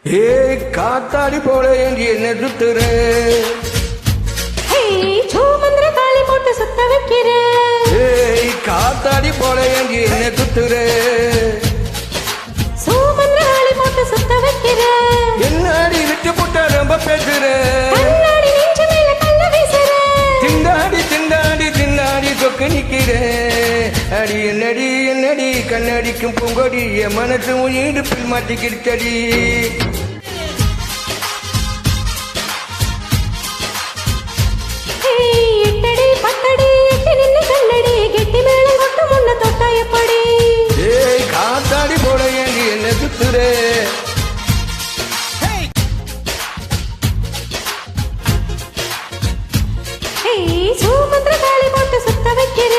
ஏய் காத்தாடி போல ஏங்கி என்ன சுத்துற? சோமந்திர காளி போட்டு சுத்த வைக்கிற. ஏய் காத்தாடி போல ஏங்கி என்ன சுத்துற? சோமந்திர காளி போட்டு சுத்த வைக்கிற. என்னாடி விட்டு புட்ட ரொம்ப பேசுற? கண்ணாடி நெஞ்சு மேல கல்ல வீசுற. திண்டாடி திண்டாடி திண்டாடி தொக்கு நிக்கிற. அடி என்னடி என்னடி கண்ணடிக்கும் பூங்கொடி என் மனசு உன் இடுப்பில் மாட்டிக்கிட்டடி. ஏய் காத்தாடி போட ஏங்கி என்ன சுத்துற? சோமந்திர காளி போட்டு சுத்த வைக்கிற.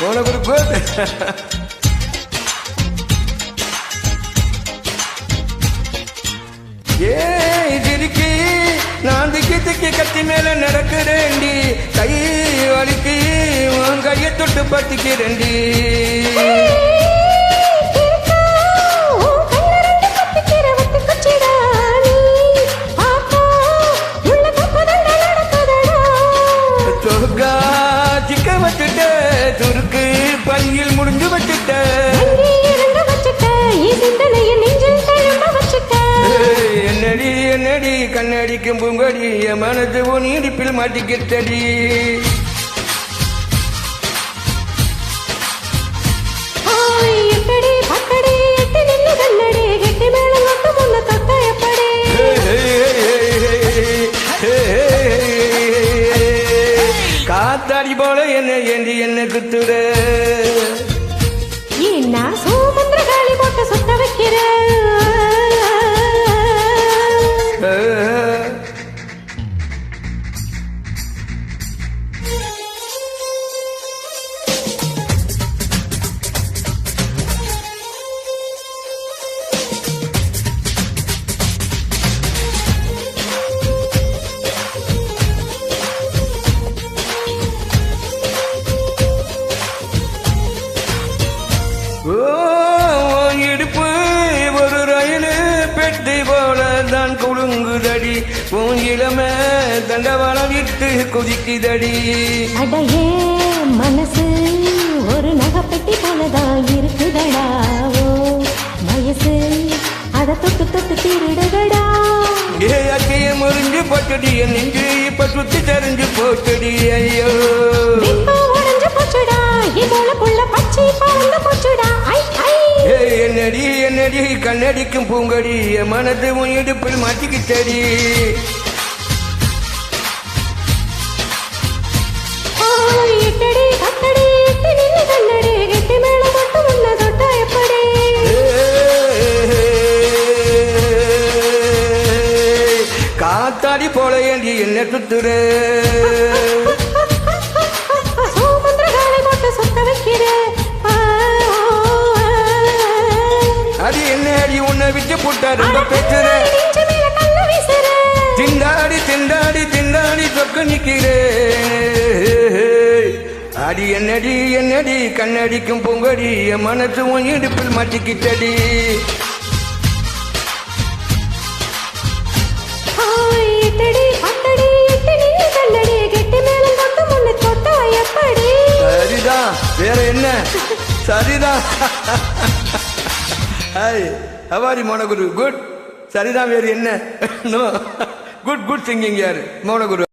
உனக்கு ஒரு குட். ஏய் திடுக்கி நான் திக்கி திக்கி கத்தி மேல நடக்கிறேன்டி. கை வலிக்கு உன் கையை தொட்டு பத்திக்கிறேன்டி. துருக்கு பையில் முடிஞ்சு வச்சுட்ட. என்னடி என்னடி கண்ணடிக்கும் பூங்கொடி என் மனது உன் இடுப்பில் மாட்டிக்கிட்டடி. காத்தாடி போல என்ன ஏந்தி என்ன குத்துற? ஏன்னா சோமந்திர காளி போட்டு சுத்த வைக்கிற. இடுப்பு ஒரு ரயில் பெட்டி போல தான் குழுங்குதடி. உன் இளமை தண்டவாளம் விட்டு குதிக்குதடி. அடையே மனசு ஒரு நகைப்பெட்டி போலதான் இருக்குதடா. ஓ வயசு அத தொட்டு தொட்டு திருடுதடா. ஏ அக்கைய முறிஞ்சு போட்டடி என் நெஞ்சு இப்ப சுத்தி தெரிஞ்சு போட்டடி. ஐயோ உடஞ்சு போச்சுடா இவ்வளோ புள்ள பச்சை பறந்து போச்சுடா. என்னடி என்னடி கண்ணடிக்கும் பூங்கொடி என் மனது உன் இடுப்பில் மாட்டிக்கிட்டடி. காத்தாடி போல ஏண்டி என்ன சுத்துற? அது என்ன அடி உன்னை விட்டு போட்டா ரொம்ப பேசுற? திண்டாடி திண்டாடி திண்டாடி சொக்க நிக்கிறே. அடி என்னடி என்னடி கண்ணடிக்கும் பூங்கொடி என் மனசு உன் இடுப்பில் மாட்டிக்கிட்டடி. சரிதான் வேற என்ன? சரிதான். Hi how are Monaguru good. சரிதான் வேறு என்ன? நோ குட் குட் சிங்கிங் யாரு மோனகுரு.